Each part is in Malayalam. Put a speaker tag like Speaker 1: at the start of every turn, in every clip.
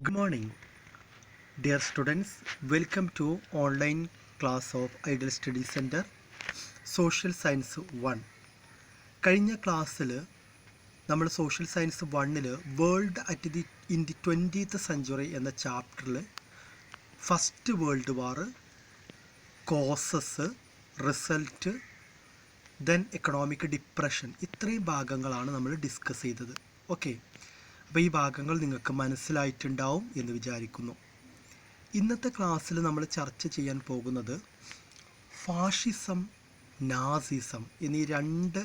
Speaker 1: Good morning, dear students. Welcome to online class of Ideal Study Center, Social Science 1. കഴിഞ്ഞ ക്ലാസ്സിൽ നമ്മൾ സോഷ്യൽ സയൻസ് 1-ൽ world at the in the 20th century എന്ന ചാപ്റ്ററിൽ first world war, causes, result, then economic depression, ഇത്രയും ഭാഗങ്ങളാണ് നമ്മൾ ഡിസ്കസ് ചെയ്തത്. ഓക്കെ, അപ്പോൾ ഈ ഭാഗങ്ങൾ നിങ്ങൾക്ക് മനസ്സിലായിട്ടുണ്ടാവും എന്ന് വിചാരിക്കുന്നു. ഇന്നത്തെ ക്ലാസ്സിൽ നമ്മൾ ചർച്ച ചെയ്യാൻ പോകുന്നത് ഫാഷിസം, നാസിസം എന്നീ രണ്ട്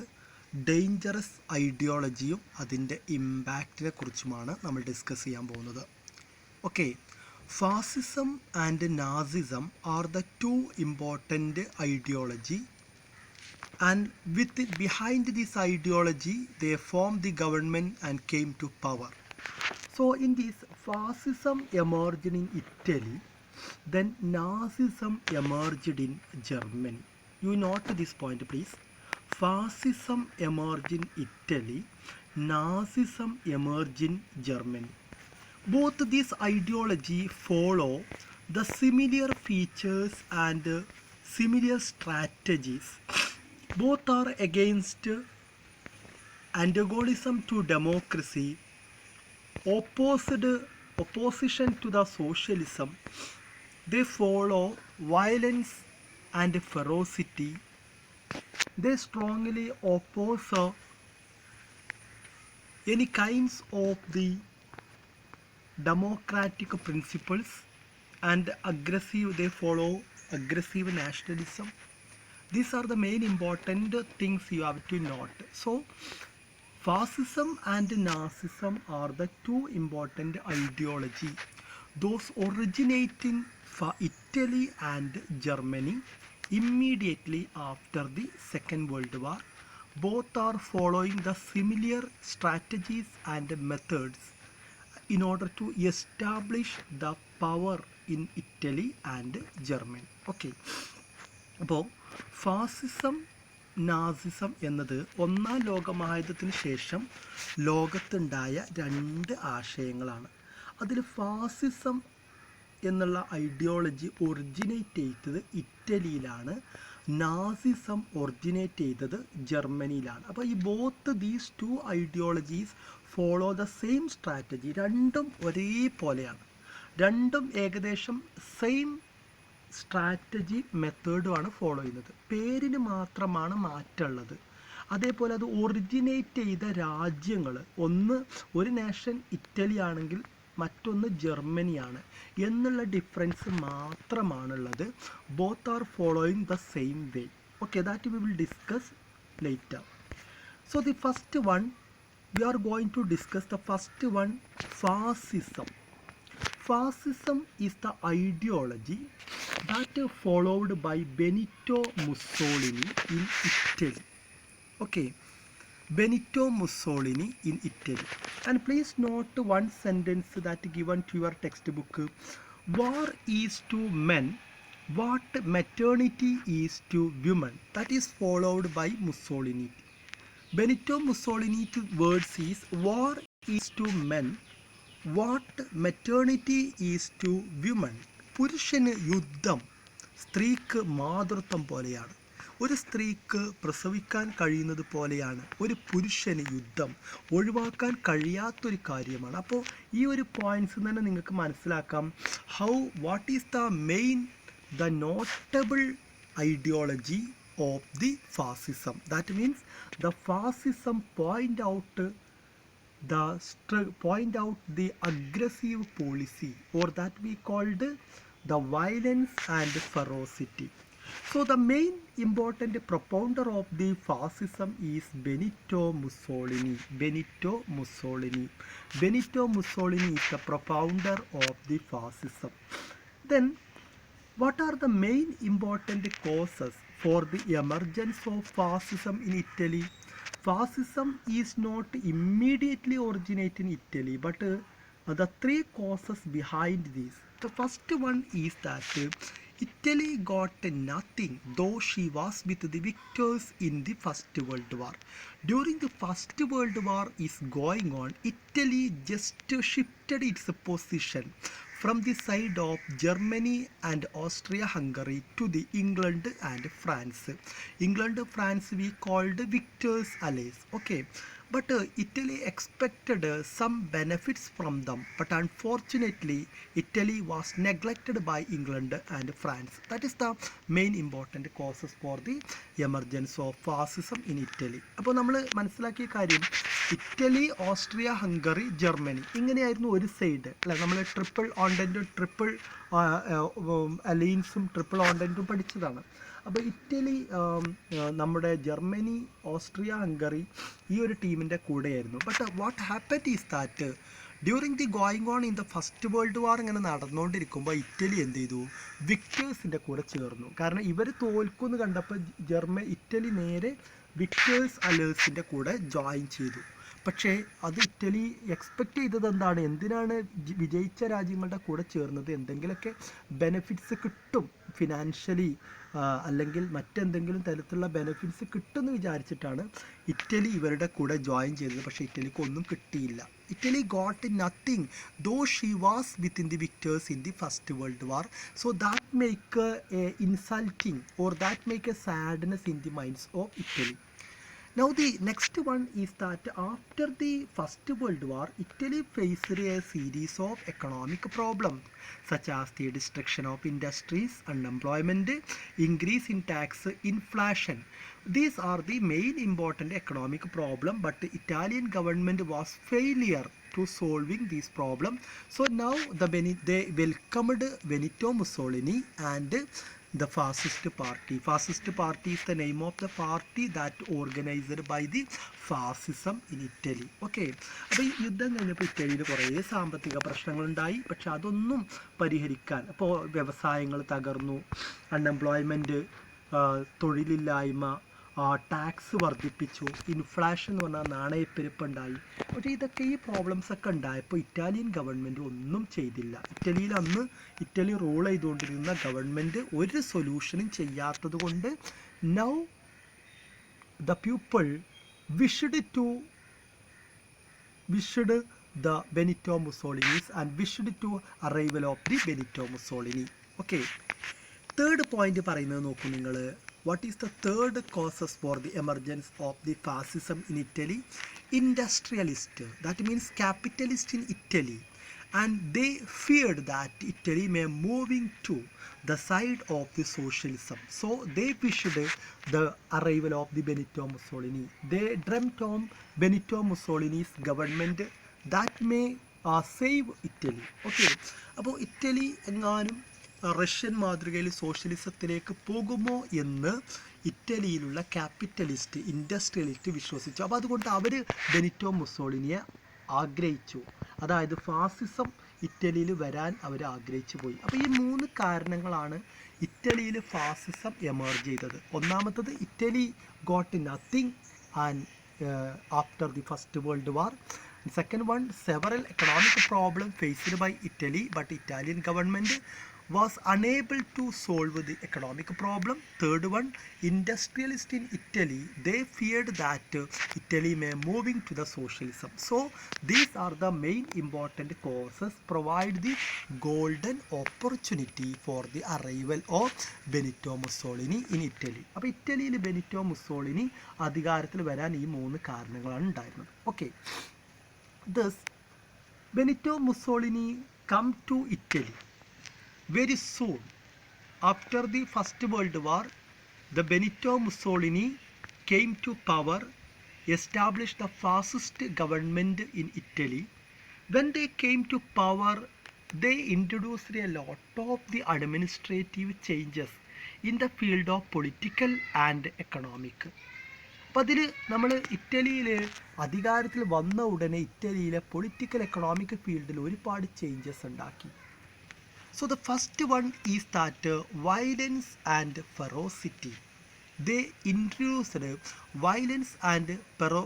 Speaker 1: ഡേഞ്ചറസ് ഐഡിയോളജിയും അതിൻ്റെ ഇമ്പാക്റ്റിനെ കുറിച്ചുമാണ് നമ്മൾ ഡിസ്കസ് ചെയ്യാൻ പോകുന്നത്. Okay, fascism and Nazism are the two important ideology and behind this ideology they formed the government and came to power. So in this, fascism emerged in Italy, then Nazism emerged in Germany. You note this point please. Fascism emerged in Italy, Nazism emerged in Germany. Both these ideology follow the similar features and similar strategies. Both are against antagonism to democracy, opposition to the socialism. They follow violence and ferocity. They strongly oppose any kinds of the democratic principles, and they follow aggressive nationalism. These are the main important things you have to note. So, fascism and Nazism are the two important ideology. Those originating for Italy and Germany immediately after the Second World War. Both are following the similar strategies and methods in order to establish the power in Italy and Germany. Okay. അപ്പോൾ ഫാസിസം, നാസിസം എന്നത് ഒന്നാം ലോകമഹായുദ്ധത്തിന് ശേഷം ലോകത്തുണ്ടായ രണ്ട് ആശയങ്ങളാണ്. അതിൽ ഫാസിസം എന്നുള്ള ഐഡിയോളജി ഒറിജിനേറ്റ് ചെയ്തത് ഇറ്റലിയിലാണ്, നാസിസം ഒറിജിനേറ്റ് ചെയ്തത് ജർമ്മനിയിലാണ്. അപ്പോൾ ഈ both these two ideologies follow the same strategy. രണ്ടും ഒരേപോലെയാണ്, രണ്ടും ഏകദേശം സെയിം സ്ട്രാറ്റജി മെത്തേഡുമാണ് ഫോളോ ചെയ്യുന്നത്. പേരിന് മാത്രമാണ് മാറ്റമുള്ളത്. അതേപോലെ അത് ഒറിജിനേറ്റ് ചെയ്ത രാജ്യങ്ങൾ, ഒരു നേഷൻ ഇറ്റലി ആണെങ്കിൽ മറ്റൊന്ന് ജർമ്മനിയാണ് എന്നുള്ള ഡിഫറൻസ് മാത്രമാണുള്ളത്. Both are following the same way. Okay, that we will discuss later. So the first one we are going to discuss the first one, fascism. Fascism is the ideology that followed by Benito Mussolini in Italy. Okay, Benito Mussolini in Italy. And please note one sentence that given to your textbook. War is to men what maternity is to women. That is followed by Mussolini. Benito Mussolini's words is, war is to men what maternity is to women. പുരുഷന് യുദ്ധം സ്ത്രീക്ക് മാതൃത്വം പോലെയാണ്. ഒരു സ്ത്രീക്ക് പ്രസവിക്കാൻ കഴിയുന്നത് പോലെയാണ് ഒരു പുരുഷന് യുദ്ധം. ഒഴിവാക്കാൻ കഴിയാത്തൊരു കാര്യമാണ്. അപ്പോൾ ഈ ഒരു പോയിന്റ്സ് തന്നെ നിങ്ങൾക്ക് മനസ്സിലാക്കാം. What is the main, the notable ideology of the fascism. That means the fascism point out the aggressive policy, or that we called the violence and ferocity. So the main important propounder of the fascism is Benito Mussolini. Benito Mussolini is the propounder of the fascism. Then what are the main important causes for the emergence of fascism in Italy? Fascism is not immediately originate in Italy, but the three causes behind this. The first one is that Italy got nothing, though she was with the victors in the First World War. During the First World War is going on, Italy just shifted its position from the side of Germany and Austria-Hungary to the England and France. England and France we called victors allies. Okay. But Italy expected some benefits from them, but unfortunately, Italy was neglected by England and France. That is the main important causes for the emergence of fascism in Italy. അപ്പോൾ നമ്മൾ മനസ്സിലാക്കിയ കാര്യം ഇറ്റലി, ഓസ്ട്രിയ, ഹംഗറി, ജർമ്മനി ഇങ്ങനെയായിരുന്നു ഒരു സൈഡ് അല്ലെ. നമ്മൾ ട്രിപ്പിൾ ഓണ്ടൻറ്റും ട്രിപ്പിൾ അലയൻസും ട്രിപ്പിൾ ഓണ്ടൻറ്റും പഠിച്ചതാണ്. അപ്പോൾ ഇറ്റലി, നമ്മുടെ ജർമ്മനി, ഓസ്ട്രിയ, ഹംഗറി ഈ ഒരു ടീമിൻ്റെ കൂടെയായിരുന്നു. But what happen is that during the going on in the first world war ഇങ്ങനെ നടന്നുകൊണ്ടിരിക്കുമ്പോൾ ഇറ്റലി എന്ത് ചെയ്തു, വിക്ടേഴ്സിൻ്റെ കൂടെ ചേർന്നു. കാരണം ഇവർ തോൽക്കുമെന്ന് കണ്ടപ്പോൾ ഇറ്റലി നേരെ വിക്ടേഴ്സ് അലേഴ്സിൻ്റെ കൂടെ ജോയിൻ ചെയ്തു. പക്ഷേ അത് ഇറ്റലി എക്സ്പെക്റ്റ് ചെയ്തത് എന്താണ്, എന്തിനാണ് വിജയിച്ച രാജ്യങ്ങളുടെ കൂടെ ചേർന്നത്, എന്തെങ്കിലുമൊക്കെ ബെനിഫിറ്റ്സ് കിട്ടും ഫിനാൻഷ്യലി അല്ലെങ്കിൽ മറ്റെന്തെങ്കിലും തരത്തിലുള്ള ബെനിഫിറ്റ്സ് കിട്ടുമെന്ന് വിചാരിച്ചിട്ടാണ് ഇറ്റലി ഇവരുടെ കൂടെ ജോയിൻ ചെയ്തത്. പക്ഷേ ഇറ്റലിക്ക് ഒന്നും കിട്ടിയില്ല. Italy got nothing though she was within the victors in the First world War. So that make a insulting or that make a sadness in the minds of Italy. Now the next one is that after the First World War, Italy faced a series of economic problems such as the destruction of industries, unemployment, increase in tax, inflation. These are the main important economic problem, but the Italian government was failure to solving these problems. So now they welcomed Benito Mussolini and the fascist party. Fascist party is the name of the party that organized by the fascism in Italy. Okay. അപ്പോൾ ഈ യുദ്ധം കഴിഞ്ഞപ്പോൾ ഇറ്റലിയിൽ കുറേ സാമ്പത്തിക പ്രശ്നങ്ങളുണ്ടായി. പക്ഷെ അതൊന്നും പരിഹരിക്കാൻ, അപ്പോൾ വ്യവസായങ്ങൾ തകർന്നു, അൺഎംപ്ലോയ്മെൻറ്റ്, തൊഴിലില്ലായ്മ, ടാക്സ് വർദ്ധിപ്പിച്ചു, ഇൻഫ്ലേഷൻ എന്ന് പറഞ്ഞാൽ നാണയപ്പെരുപ്പുണ്ടായി. പക്ഷേ ഇതൊക്കെ ഈ പ്രോബ്ലംസ് ഒക്കെ ഉണ്ടായപ്പോൾ ഇറ്റാലിയൻ ഗവൺമെൻറ് ഒന്നും ചെയ്തില്ല. ഇറ്റലിയിൽ അന്ന് ഇറ്റലി റൂൾ ചെയ്തുകൊണ്ടിരുന്ന ഗവൺമെൻറ് ഒരു സൊല്യൂഷനും ചെയ്യാത്തത് കൊണ്ട് now the people wished the Benito Mussolini's and wished to arrival of the Benito Mussolini. Okay. Third point പറയുന്നത് നോക്കൂ നിങ്ങൾ. What is the third causes for the emergence of the fascism in Italy? Industrialist, that means capitalist in Italy, and they feared that Italy may moving to the side of the socialism. So they wished the arrival of the Benito Mussolini. They dreamt of Benito Mussolini's government that may save Italy. Okay. അപ്പോൾ ഇറ്റലി എങ്ങാനും റഷ്യൻ മാതൃകയിൽ സോഷ്യലിസത്തിലേക്ക് പോകുമോ എന്ന് ഇറ്റലിയിലുള്ള ക്യാപിറ്റലിസ്റ്റ്, ഇൻഡസ്ട്രിയലിസ്റ്റ് വിശ്വസിച്ചു. അപ്പോൾ അതുകൊണ്ട് അവർ ബെനിറ്റോ മുസോളിനിയെ ആഗ്രഹിച്ചു. അതായത് ഫാസിസം ഇറ്റലിയിൽ വരാൻ അവർ ആഗ്രഹിച്ചു പോയി. അപ്പോൾ ഈ 3 കാരണങ്ങളാണ് ഇറ്റലിയിൽ ഫാസിസം എമർജ് ചെയ്തത്. ഒന്നാമത്തത് Italy got nothing and after the First world war. Second one, several economic problems faced by Italy, but Italian government was unable to solve the economic problem. Third one, industrialists in Italy, they feared that Italy may moving to the socialism. So these are the main important causes provide the golden opportunity for the arrival of Benito Mussolini in Italy. അപ്പോൾ ഇറ്റലിയിൽ ബെനിറ്റോ മുസോളിനി അധികാരത്തിൽ വരാൻ ഈ 3 കാരണങ്ങളാണ് ഉണ്ടായിരുന്നത്. Okay. Thus Benito Mussolini come to Italy very soon after the First World War. The Benito Mussolini came to power, established the fascist government in Italy. When they came to power, they introduced a lot of the administrative changes in the field of political and economic. അപ്പോൾ അതിൽ നമ്മൾ ഇറ്റലിയിൽ അധികാരത്തിൽ വന്ന ഉടനെ ഇറ്റലിയിലെ പൊളിറ്റിക്കൽ എക്കണോമിക് ഫീൽഡിൽ ഒരുപാട് ചേഞ്ചസ് ഉണ്ടാക്കി. So the first one is that violence and ferocity. They introduced violence and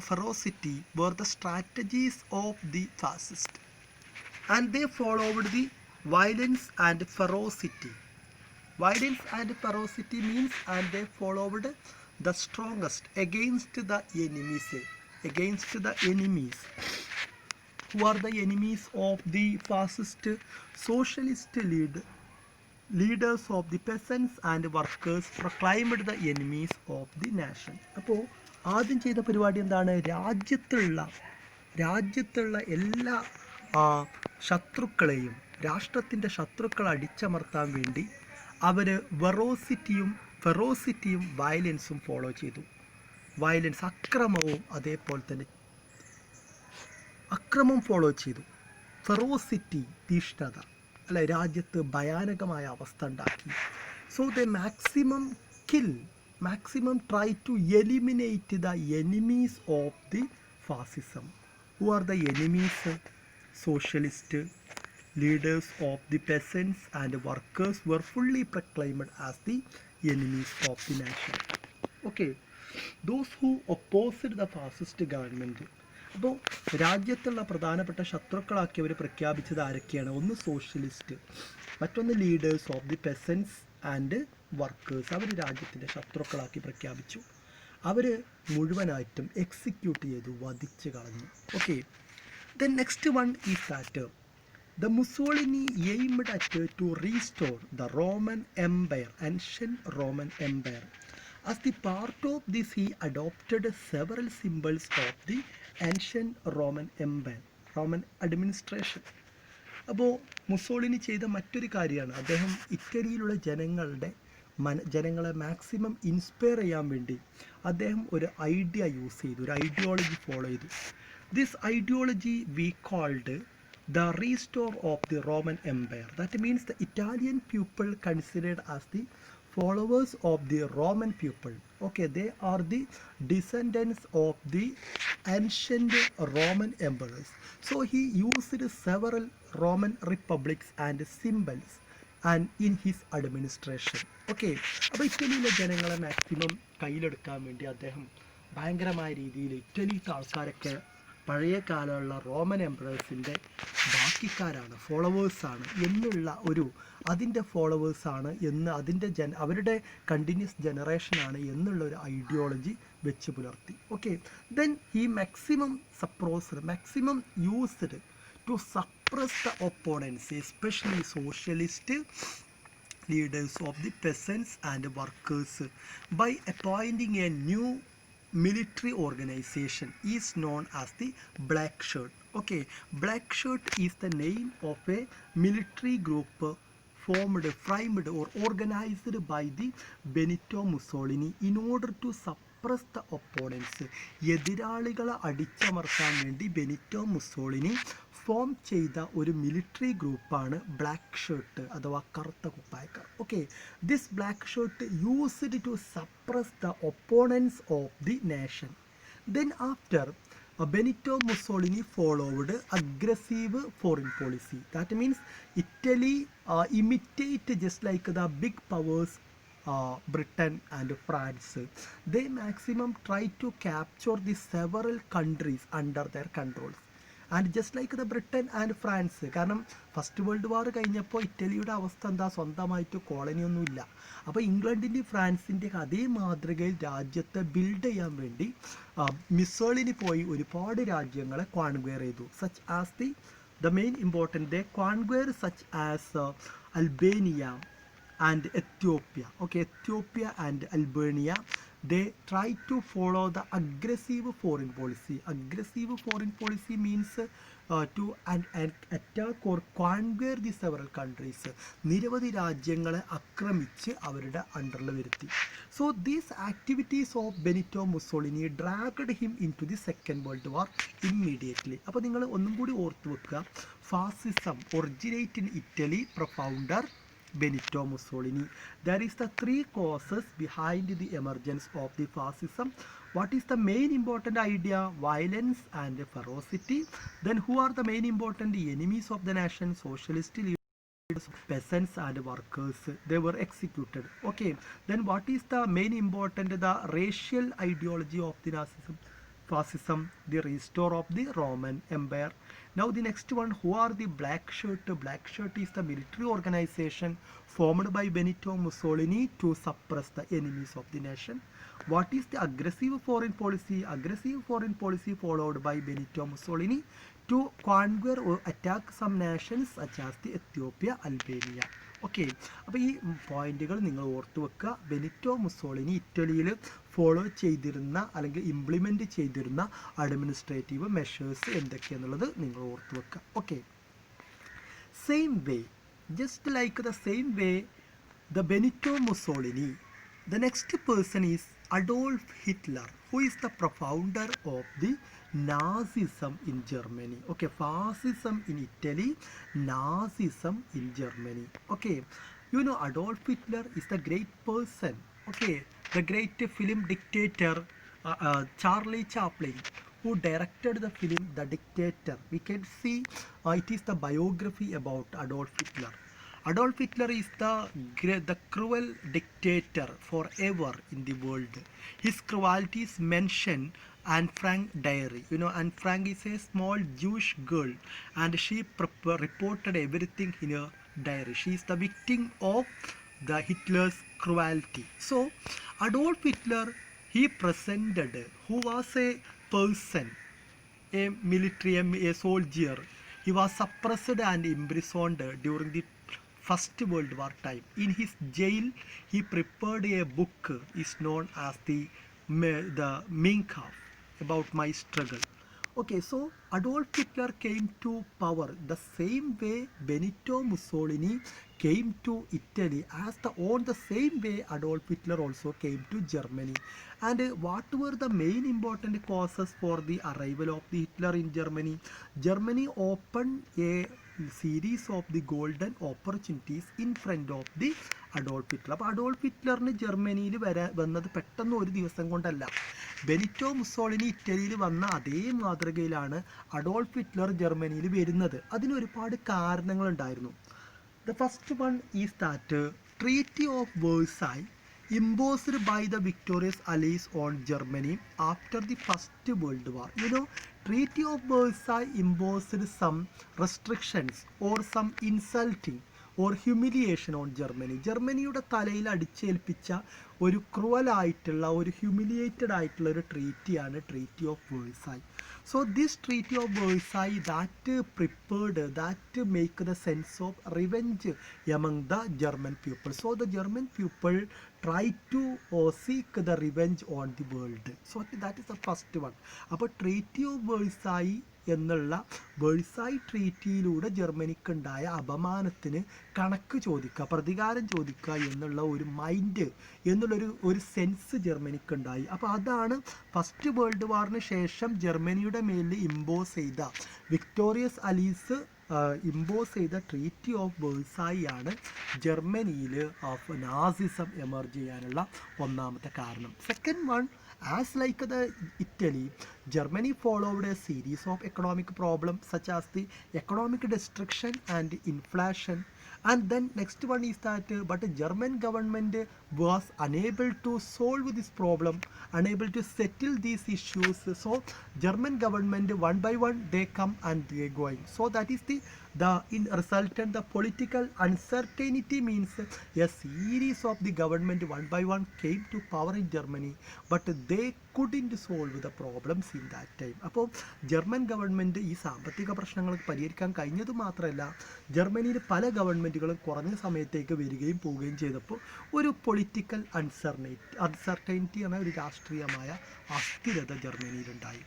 Speaker 1: ferocity were the strategies of the fascists, and they followed the violence and ferocity. Violence and ferocity means, and they followed the strongest against the enemies. Against the enemies. Who are the enemies of the fascist socialist leaders of the peasants and workers proclaimed the enemies of the nation. അപ്പോൾ ആദ്യം ചെയ്ത പരിപാടി എന്താണ്? രാജ്യത്തുള്ള എല്ലാ ശത്രുക്കളെയും, രാഷ്ട്രത്തിൻ്റെ ശത്രുക്കളെ അടിച്ചമർത്താൻ വേണ്ടി അവർ ഫെറോസിറ്റിയും വയലൻസും ഫോളോ ചെയ്തു. വയലൻസ്, അക്രമവും അതേപോലെ തന്നെ അക്രമം ഫോളോ ചെയ്തു. ഫെറോസിറ്റി, തീഷ്ണത, അല്ലെ, രാജ്യത്ത് ഭയാനകമായ അവസ്ഥ ഉണ്ടാക്കി. So the maximum try to eliminate the enemies of the fascism. Who are the enemies? Socialist leaders of the peasants and workers were fully proclaimed as the enemies of the nation. Okay, those who opposed the fascist government. അപ്പോൾ രാജ്യത്തുള്ള പ്രധാനപ്പെട്ട ശത്രുക്കളാക്കി അവർ പ്രഖ്യാപിച്ചത് ആരൊക്കെയാണ്? ഒന്ന് സോഷ്യലിസ്റ്റ്, മറ്റൊന്ന് leaders of the peasants and workers. അവർ രാജ്യത്തിൻ്റെ ശത്രുക്കളാക്കി പ്രഖ്യാപിച്ചു. അവർ മുഴുവനായിട്ടും എക്സിക്യൂട്ട് ചെയ്തു, വധിച്ച് കളഞ്ഞു. Okay, the next one is that the Mussolini aimed at to restore the Roman Empire, ancient Roman Empire. As the part of this, he adopted several symbols of the ancient Roman Empire, Roman administration. അപ്പോൾ മുസോളിനി ചെയ്ത മറ്റൊരു കാര്യമാണ്, അദ്ദേഹം ഇറ്റലിയിലുള്ള ജനങ്ങളെ മാക്സിമം ഇൻസ്പയർ ചെയ്യാൻ വേണ്ടി അദ്ദേഹം ഒരു ഐഡിയ യൂസ് ചെയ്തു, ഒരു ഐഡിയോളജി ഫോളോ ചെയ്തു. This ideology we called the restore of the Roman Empire. That means the Italian people considered as the followers of the Roman people. Okay, they are the descendants of the ancient Roman emperors. So he used several Roman republics and symbols and in his administration. Okay, അപ്പോൾ ഇറ്റലിയിലെ ജനങ്ങളെ മാക്സിമം കയ്യിലെടുക്കാൻ വേണ്ടി അദ്ദേഹം ഭയങ്കരമായ രീതിയിൽ ഇറ്റലിയിലത്തെ ആൾക്കാരൊക്കെ പഴയ കാലമുള്ള റോമൻ എംപറേഴ്സിൻ്റെ ബാക്കിക്കാരാണ്, ഫോളോവേഴ്സാണ് എന്നുള്ള അതിൻ്റെ ഫോളോവേഴ്സാണ് എന്ന്, അവരുടെ കണ്ടിന്യൂസ് ജനറേഷനാണ് എന്നുള്ള ഒരു ഐഡിയോളജി വെച്ച് പുലർത്തി. Okay, then he maximum used to suppress the opponents, especially socialist leaders of the peasants and workers by appointing a new military organization is known as the Black Shirt. Okay, Black Shirt is the name of a military group framed or organized by the Benito Mussolini in order to suppress the opponents. എതിരാളികളെ അടിച്ചമർത്താൻ വേണ്ടി ബെനിറ്റോ മുസോളിനി ഫോം ചെയ്ത ഒരു മിലിറ്ററി ഗ്രൂപ്പാണ് ബ്ലാക്ക് ഷർട്ട് അഥവാ കറുത്ത കുപ്പായക്കാർ. Okay, this black shirt used to suppress the opponents of the nation. Then after Benito Mussolini followed aggressive foreign policy. That means Italy imitate just like the big powers Britain and France. They maximum try to capture the several countries under their controls. And just like the Britain and France. കാരണം ഫസ്റ്റ് വേൾഡ് വാർ കഴിഞ്ഞപ്പോൾ ഇറ്റലിയുടെ അവസ്ഥ എന്താ? സ്വന്തമായിട്ട് കോളനിയൊന്നുമില്ല. അപ്പോൾ ഇംഗ്ലണ്ടിൻ്റെയും ഫ്രാൻസിൻ്റെയൊക്കെ അതേ മാതൃകയിൽ രാജ്യത്തെ ബിൽഡ് ചെയ്യാൻ വേണ്ടി മുസോളിനി പോയി ഒരുപാട് രാജ്യങ്ങളെ കോൺക്വയർ ചെയ്തു. Such as the main important, they conquer such as Albania and Ethiopia. Okay, Ethiopia and Albania, they try to follow the aggressive foreign policy. Aggressive foreign policy means to attack or conquer the several countries. നിരവധി രാജ്യങ്ങളെ ആക്രമിച്ച് അവരുടെ അണ്ടറിൽ വരുത്തി. So these activities of Benito Mussolini dragged him into the Second World War immediately. അപ്പോൾ നിങ്ങൾ ഒന്നും കൂടി ഓർത്തു വെക്കുക, fascism originate in Italy, profounder Benito Mussolini. There is the three causes behind the emergence of the fascism. What is the main important idea? Violence and ferocity. Then who are the main important enemies of the nation? Socialist leaders, peasants and workers. They were executed. Okay, then what is the main important? The racial ideology of the Nazism. fascism, the restore of the Roman Empire. Now the next one, who are the Black Shirt? Black Shirt is the military organization formed by Benito Mussolini to suppress the enemies of the nation. What is the aggressive foreign policy? Aggressive foreign policy followed by Benito Mussolini to conquer or attack some nations such as the Ethiopia, Albania. Okay, അപ്പോൾ ഈ പോയിന്റുകൾ നിങ്ങൾ ഓർത്തു വെക്കുക. ബെനിറ്റോ മുസോളിനി ഇറ്റലിയിൽ ഫോളോ ചെയ്തിരുന്ന അല്ലെങ്കിൽ ഇംപ്ലിമെൻറ്റ് ചെയ്തിരുന്ന അഡ്മിനിസ്ട്രേറ്റീവ് മെഷേഴ്സ് എന്തൊക്കെയാണെന്നുള്ളത് നിങ്ങൾ ഓർത്തു വെക്കുക. Okay, same way, just like the same way the Benito Mussolini, the next person is Adolf Hitler, who is the founder of the Nazism in Germany. Okay, fascism in Italy, Nazism in Germany. Okay, you know Adolf Hitler is the great person. Okay, the great film dictator Charlie Chaplin, who directed the film The Dictator. We can see it is the biography about Adolf Hitler. Adolf Hitler is the cruel dictator forever in the world. His cruelty is mentioned Anne Frank diary. You know, Anne Frank is a small Jewish girl and she reported everything in her diary. She is the victim of the Hitler's cruelty. So Adolf Hitler, he presented who was a person, a military, a soldier. He was suppressed and imprisoned during the First World War time. In his jail, he prepared a book is known as the Mein Kampf, about my struggle. Okay, so Adolf Hitler came to power the same way Benito Mussolini came to Italy, as on the same way Adolf Hitler also came to Germany. And what were the main important causes for the arrival of the Hitler in Germany? Germany opened a series of the golden opportunities in front of the Adolf Hitler. അപ്പോൾ അഡോൾഫ് ഹിറ്റ്ലറിന് ജർമ്മനിയിൽ വന്നത് പെട്ടെന്ന് ഒരു ദിവസം കൊണ്ടല്ല. ബെനിറ്റോ മുസോളിനി ഇറ്റലിയിൽ വന്ന അതേ മാതൃകയിലാണ് അഡോൾഫ് ഹിറ്റ്ലർ ജർമ്മനിയിൽ വരുന്നത്. അതിന് ഒരുപാട് കാരണങ്ങളുണ്ടായിരുന്നു. The first one is that Treaty of Versailles imposed by the victorious allies on Germany after the First World War. You know, Treaty of Versailles imposed some restrictions or some insulting or humiliation on Germany. ജർമ്മനിയുടെ തലയിൽ അടിച്ചേൽപ്പിച്ച ഒരു ക്രൂവലായിട്ടുള്ള ഒരു ഹ്യൂമിലിയേറ്റഡ് ആയിട്ടുള്ള ഒരു ട്രീറ്റിയാണ് treaty of Versailles. So this treaty of Versailles that prepared, that make the sense of revenge among the German people. So the German people try to seek the revenge on the world. So that is the first one. അപ്പോൾ treaty of Versailles എന്നുള്ള വേഴ്സായ് ട്രീറ്റിയിലൂടെ ജർമ്മനിക്കുണ്ടായ അപമാനത്തിന് കണക്ക് ചോദിക്കുക, പ്രതികാരം ചോദിക്കുക എന്നുള്ള ഒരു മൈൻഡ് ഒരു സെൻസ് ജർമ്മനിക്കുണ്ടായി. അപ്പോൾ അതാണ് ഫസ്റ്റ് വേൾഡ് വാറിന് ശേഷം ജർമ്മനിയുടെ മേലിൽ ഇമ്പോസ് ചെയ്ത വിക്ടോറിയസ് അലീസ് ഇമ്പോസ് ചെയ്ത ട്രീറ്റി ഓഫ് വേഴ്സായി ആണ് ജർമ്മനിയിൽ ഓഫ് നാസിസം എമർജ് ചെയ്യാനുള്ള ഒന്നാമത്തെ കാരണം. Second one, as like the Italy, Germany followed a series of economic problems such as the economic destruction and inflation. And then next one is that but the German government was unable to solve this problem, unable to settle these issues. So German government one by one they come and they going. So that is the in resultant the political uncertainty means a series of the government one by one came to power in Germany, but they couldn't solve the problems in that time. അപ്പോൾ ജർമ്മൻ ഗവൺമെൻറ് ഈ സാമ്പത്തിക പ്രശ്നങ്ങൾക്ക് പരിഹരിക്കാൻ കഴിഞ്ഞത് മാത്രമല്ല, ജർമ്മനിയിൽ പല ഗവൺമെൻറ്റുകളും കുറഞ്ഞ സമയത്തേക്ക് വരികയും പോവുകയും ചെയ്തപ്പോൾ ഒരു പൊളിറ്റിക്കൽ അൺസർട്ടൈനിറ്റി എന്ന ഒരു രാഷ്ട്രീയമായ അസ്ഥിരത ജർമ്മനിയിലുണ്ടായി.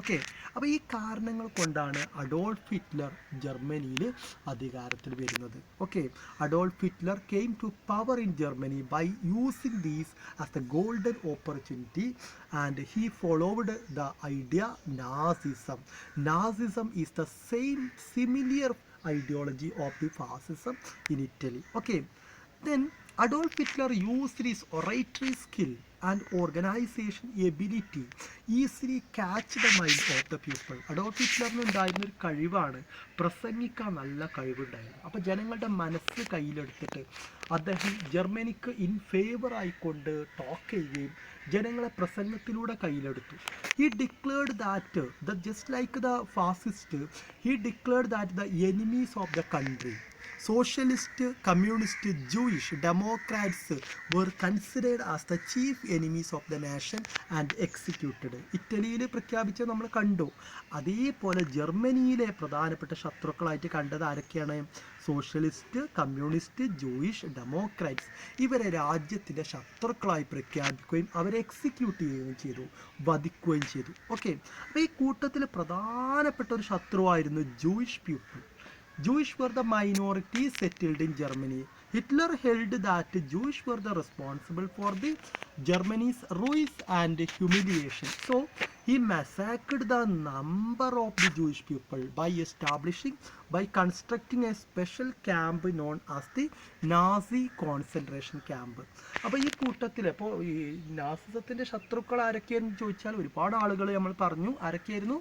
Speaker 1: ഓക്കെ, അപ്പോൾ ഈ കാരണങ്ങൾ കൊണ്ടാണ് അഡോൾഫ് ഹിറ്റ്ലർ ജർമ്മനിയിൽ അധികാരത്തിൽ വരുന്നത്. Okay, Adolf Hitler came to power in Germany by using these as the golden opportunity and he followed the idea Nazism. Nazism is the similar ideology of the fascism in Italy. Okay, then Adolf Hitler used his oratory skill and organisation ability easily catch the mind of the people. Adolf ഹിറ്റ്ലറിന് ഉണ്ടായിരുന്ന ഒരു കഴിവാണ് പ്രസംഗിക്കാൻ നല്ല കഴിവുണ്ടായിരുന്നു. അപ്പോൾ ജനങ്ങളുടെ മനസ്സ് കയ്യിലെടുത്തിട്ട് അദ്ദേഹം ജർമ്മനിക്ക് ഇൻ ഫേവർ ആയിക്കൊണ്ട് ടോക്ക് ചെയ്യുകയും ജനങ്ങളെ പ്രസംഗത്തിലൂടെ കയ്യിലെടുത്തു. He declared that just like the fascist, he declared that the enemies of the country, socialist, communist, Jewish, democrats were considered as the chief enemies of the nation and executed. ഇറ്റലിയിൽ പ്രഖ്യാപിച്ച് നമ്മൾ കണ്ടു. അതേപോലെ ജർമ്മനിയിലെ പ്രധാനപ്പെട്ട ശത്രുക്കളായിട്ട് കണ്ടത് ആരൊക്കെയാണ്? Socialist, communist, Jewish, democrats. ഇവരെ രാജ്യത്തിൻ്റെ ശത്രുക്കളായി പ്രഖ്യാപിക്കുകയും അവരെ എക്സിക്യൂട്ട് ചെയ്യുകയും ചെയ്തു, വധിക്കുകയും ചെയ്തു. ഓക്കെ, അപ്പോൾ ഈ കൂട്ടത്തിൽ പ്രധാനപ്പെട്ട ഒരു ശത്രുവായിരുന്നു Jewish people. Jewish were the minority settled in Germany. Hitler held that Jews were the responsible for the Germany's ruin and humiliation. So he massacred the number of the Jewish people by constructing a special camp known as the Nazi concentration camp. അപ്പോൾ ഈ കൂട്ടത്തിൽ അപ്പോൾ ഈ നാസിസത്തിൻ്റെ ശത്രുക്കൾ ആരൊക്കെയാണെന്ന് ചോദിച്ചാൽ ഒരുപാട് ആളുകൾ നമ്മൾ പറഞ്ഞു. ആരൊക്കെയായിരുന്നു?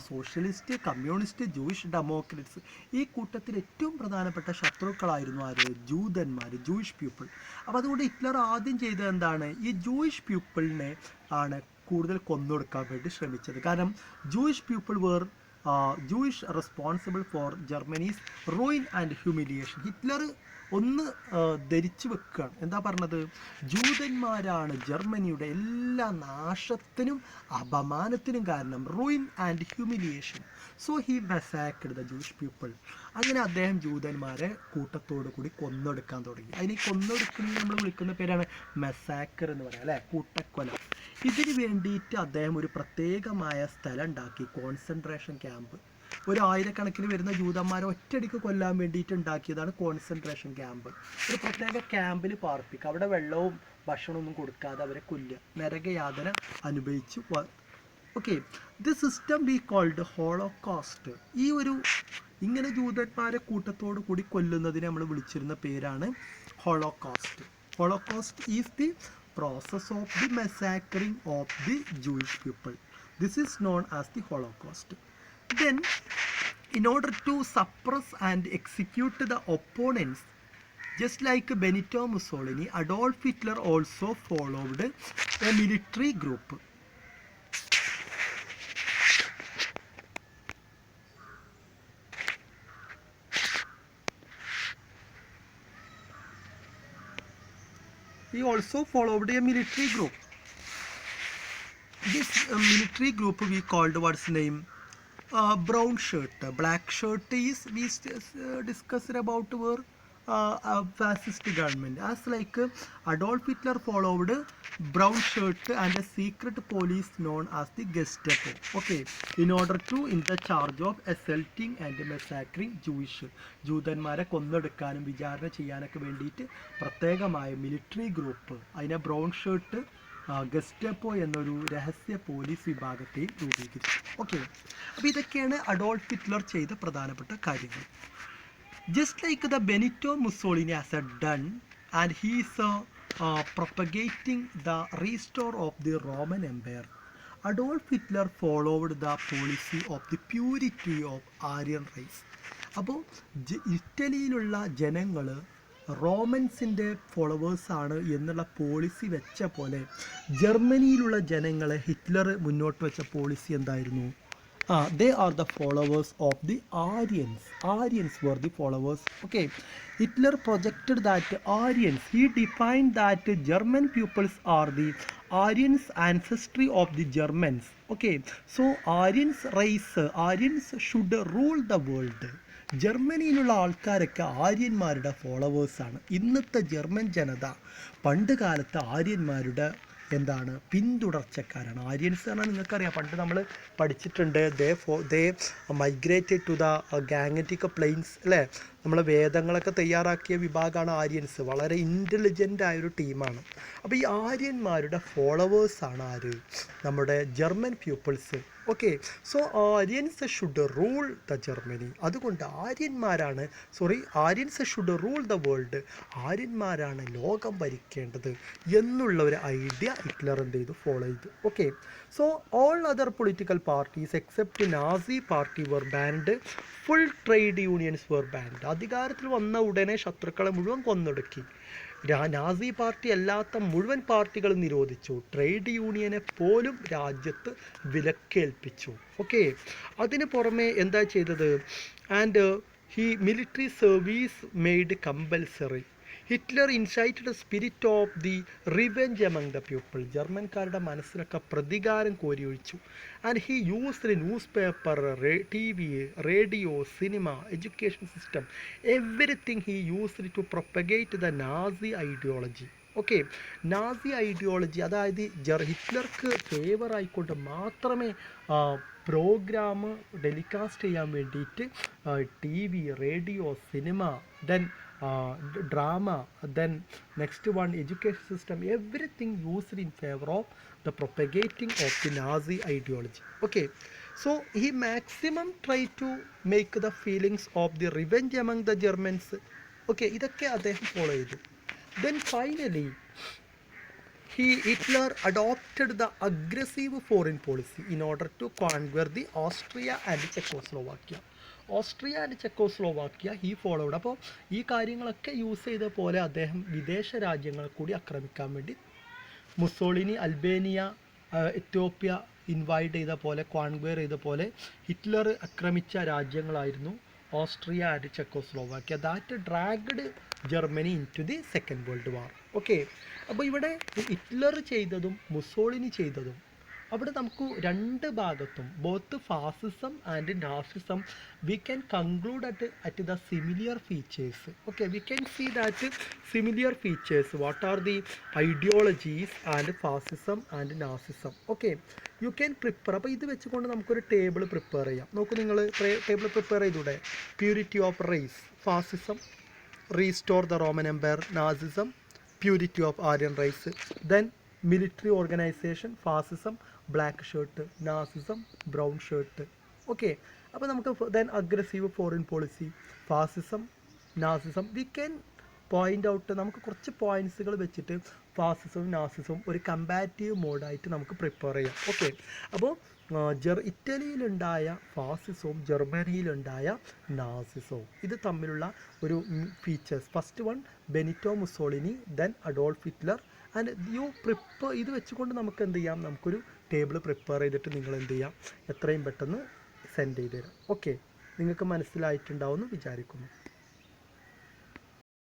Speaker 1: Socialist, communist, Jewish, democrats. ഈ കൂട്ടത്തിൽ ഏറ്റവും പ്രധാനപ്പെട്ട ശത്രുക്കളായിരുന്നു ആര്? ജൂതന്മാർ, ജൂയിഷ് പീപ്പിൾ. അപ്പോൾ അതുകൊണ്ട് ഹിറ്റ്ലർ ആദ്യം ചെയ്തത് എന്താണ്? ഈ ജൂയിഷ് പീപ്പിളിനെ ആണ് കൂടുതൽ കൊന്നൊടുക്കാൻ വേണ്ടി ശ്രമിച്ചത്. കാരണം Jewish people where Jewish responsible for Germany's ruin and humiliation. Hitler ഒന്ന് ധരിച്ചു വെക്കുകയാണ്. എന്താ പറഞ്ഞത്? ജൂതന്മാരാണ് ജർമ്മനിയുടെ എല്ലാ നാശത്തിനും അപമാനത്തിനും കാരണം. Ruin and humiliation. So he massacred the Jewish people. അങ്ങനെ അദ്ദേഹം ജൂതന്മാരെ കൂട്ടത്തോടു കൂടി കൊന്നൊടുക്കാൻ തുടങ്ങി. അതിന് കൊന്നൊടുക്കുന്നത് നമ്മൾ വിളിക്കുന്ന പേരാണ് മെസാക്കർ എന്ന് പറയാം, അല്ലേ? കൂട്ടക്കൊല. ഇതിന് വേണ്ടിയിട്ട് അദ്ദേഹം ഒരു പ്രത്യേകമായ സ്ഥലം ഉണ്ടാക്കി, കോൺസെൻട്രേഷൻ ക്യാമ്പ്. 1000 വരുന്ന ജൂതന്മാരെ ഒറ്റയടിക്ക് കൊല്ലാൻ വേണ്ടിയിട്ട് ഉണ്ടാക്കിയതാണ് കോൺസെൻട്രേഷൻ ക്യാമ്പ്. ഒരു പ്രത്യേക ക്യാമ്പിൽ പാർപ്പിക്കുക, അവിടെ വെള്ളവും ഭക്ഷണമൊന്നും കൊടുക്കാതെ അവരെ കൊല്ലുക, നരകയാതന അനുഭവിച്ച്. Okay, the system we called Holocaust. ഈ ഒരു ഇങ്ങനെ ജൂതന്മാരെ കൂട്ടത്തോടു കൂടി കൊല്ലുന്നതിനെ നമ്മൾ വിളിച്ചിരുന്ന പേരാണ് holocaust. Holocaust is the process of the massacring of the Jewish people. This is known as the Holocaust. Then, in order to suppress and execute the opponents, just like Benito Mussolini, Adolf Hitler also followed a military group. He also followed a military group. This military group we called, what's name? Brown shirt. Black shirt is we discussed about were fascist government. As like Adolf Hitler followed brown shirt and a secret police known as the Gestapo. Okay, in order to in the charge of assaulting and massacring Jewish. ജൂതന്മാരെ കൊന്നെടുക്കാനും വിചാരണ ചെയ്യാനൊക്കെ വേണ്ടിയിട്ട് പ്രത്യേകമായ മിലിറ്ററി ഗ്രൂപ്പ്, അതിനെ ബ്രൗൺ ഷർട്ട് ഗെസ്റ്റപ്പോ എന്നൊരു രഹസ്യ പോലീസ് വിഭാഗത്തെ രൂപീകരിച്ചു. ഓക്കെ, അപ്പോൾ ഇതൊക്കെയാണ് അഡോൾഫ് ഹിറ്റ്ലർ ചെയ്ത പ്രധാനപ്പെട്ട കാര്യങ്ങൾ. Just like the Benito Mussolini has done, and he is propagating the restore of the Roman Empire, Adolf Hitler followed the policy of the purity of Aryan race. അപ്പോൾ ഇറ്റലിയിലുള്ള ജനങ്ങൾ റോമൻസിൻ്റെ ഫോളോവേഴ്സാണ് എന്നുള്ള പോളിസി വെച്ച പോലെ ജർമ്മനിയിലുള്ള ജനങ്ങളെ ഹിറ്റ്ലർ മുന്നോട്ട് വെച്ച പോളിസി എന്തായിരുന്നു? They are the followers of the Aryans. Aryans were the followers. Okay, Hitler projected that Aryans, he defined that German peoples are the Aryans ancestry of the Germans. Okay, so Aryans race, Aryans should rule the world. ജർമ്മനിയിലുള്ള ആൾക്കാരൊക്കെ ആര്യന്മാരുടെ ഫോളോവേഴ്സാണ്. ഇന്നത്തെ ജർമ്മൻ ജനത പണ്ട് കാലത്ത് ആര്യന്മാരുടെ എന്താണ് പിന്തുടർച്ചക്കാരാണ്. ആര്യൻസ് പറഞ്ഞാൽ നിങ്ങൾക്കറിയാം, പണ്ട് നമ്മൾ പഠിച്ചിട്ടുണ്ട്. They migrated to the Gangetic plains, അല്ലേ? നമ്മളെ വേദങ്ങളൊക്കെ തയ്യാറാക്കിയ വിഭാഗമാണ് ആര്യൻസ്. വളരെ ഇൻ്റലിജൻ്റ് ആയൊരു ടീമാണ്. അപ്പോൾ ഈ ആര്യന്മാരുടെ ഫോളോവേഴ്സാണ് ആര്? നമ്മുടെ German peoples. Okay. So Aryans should rule the Germany. അതുകൊണ്ട് Aryans should rule the world. ആര്യന്മാരാണ് ലോകം ഭരിക്കേണ്ടത് എന്നുള്ള ഒരു ഐഡിയ ഹിറ്റ്ലർ എന്ത് ചെയ്തു, ഫോളോ ചെയ്തു. Okay. So all other political parties except Nazi party were banned. Full trade unions were banned. അധികാരത്തിൽ വന്ന ഉടനെ ശത്രുക്കളെ മുഴുവൻ കൊന്നൊടുക്കി. നാസി പാർട്ടി അല്ലാത്ത മുഴുവൻ പാർട്ടികളും നിരോധിച്ചു. ട്രേഡ് യൂണിയനെ പോലും രാജ്യത്ത് വിലക്കേൽപ്പിച്ചു. ഓക്കെ. അതിന് പുറമെ എന്താ ചെയ്തത്? And military service made compulsory. Hitler incited spirit of the revenge among the people. ജർമ്മൻകാരുടെ മനസ്സിലൊക്കെ പ്രതികാരം കോരിയൊഴിച്ചു. And he used newspaper, TV, radio, cinema, education system, everything he used to propagate the Nazi ideology. Okay. Nazi ideology, അതായത് ഹിറ്റ്ലർക്ക് ഫേവർ ആയിക്കൊണ്ട് മാത്രമേ പ്രോഗ്രാം ടെലികാസ്റ്റ് ചെയ്യാൻ വേണ്ടിയിട്ട് TV, radio, cinema, then drama, then next one education system, everything used in favor of the propagating of the Nazi ideology. Okay. So he maximum tried to make the feelings of the revenge among the Germans. Okay, ഇതൊക്കെ അദ്ദേഹം ഫോളോ ചെയ്തു. Then finally Hitler adopted the aggressive foreign policy in order to conquer the Austria and Czechoslovakia. Austria and Czechoslovakia he followed. അപ്പോൾ ഈ കാര്യങ്ങളൊക്കെ യൂസ് ചെയ്ത പോലെ അദ്ദേഹം വിദേശ രാജ്യങ്ങളെ കൂടി ആക്രമിക്കാൻ വേണ്ടി മുസോളിനി അൽബേനിയ, എത്യോപ്യ ഇൻവൈഡ് ചെയ്ത പോലെ, കോൺക്വയർ ചെയ്ത പോലെ ഹിറ്റ്ലർ ആക്രമിച്ച രാജ്യങ്ങളായിരുന്നു Austria and Czechoslovakia. That dragged Germany into the second world war. Okay. അപ്പോൾ ഇവിടെ ഹിറ്റ്ലർ ചെയ്തതും മുസോളിനി ചെയ്തതും അവിടെ നമുക്ക് രണ്ട് ഭാഗത്തും both fascism and Nazism we can conclude at the similar features. Okay, we can see that similar features. What are the ideologies and fascism and Nazism. Okay, you can prepare. അപ്പോൾ ഇത് വെച്ചുകൊണ്ട് നമുക്കൊരു ടേബിൾ പ്രിപ്പയർ ചെയ്യാം. നോക്കൂ, നിങ്ങൾ ടേബിൾ പ്രിപ്പയർ ചെയ്തൂടെ? Purity of race, fascism. Restore the Roman empire, Nazism. Purity of Aryan race. Then military organisation, fascism. Black shirt, Nazism. Brown shirt. Okay. അപ്പോൾ നമുക്ക് then aggressive foreign policy, fascism, Nazism. We can point out. നമുക്ക് കുറച്ച് പോയിൻറ്റ്സുകൾ വെച്ചിട്ട് ഫാസിസവും നാസിസവും ഒരു കമ്പാരിറ്റീവ് മോഡായിട്ട് നമുക്ക് പ്രിപ്പയർ ചെയ്യാം. ഓക്കെ. അപ്പോൾ ഇറ്റലിയിലുണ്ടായ ഫാസിസവും ജർമ്മനിയിലുണ്ടായ നാസിസവും ഇത് തമ്മിലുള്ള ഒരു features. First one Benito Mussolini, then Adolf Hitler. And ഇത് വെച്ചുകൊണ്ട് നമുക്ക് എന്ത് ചെയ്യാം? നമുക്കൊരു ടേബിൾ പ്രിപ്പയർ ചെയ്തിട്ട് നിങ്ങൾ എന്ത് ചെയ്യാം? എത്രയും പെട്ടെന്ന് സെൻഡ് ചെയ്ത് തരാം. ഓക്കെ, നിങ്ങൾക്ക് മനസ്സിലായിട്ടുണ്ടാവുമെന്ന് വിചാരിക്കുന്നു.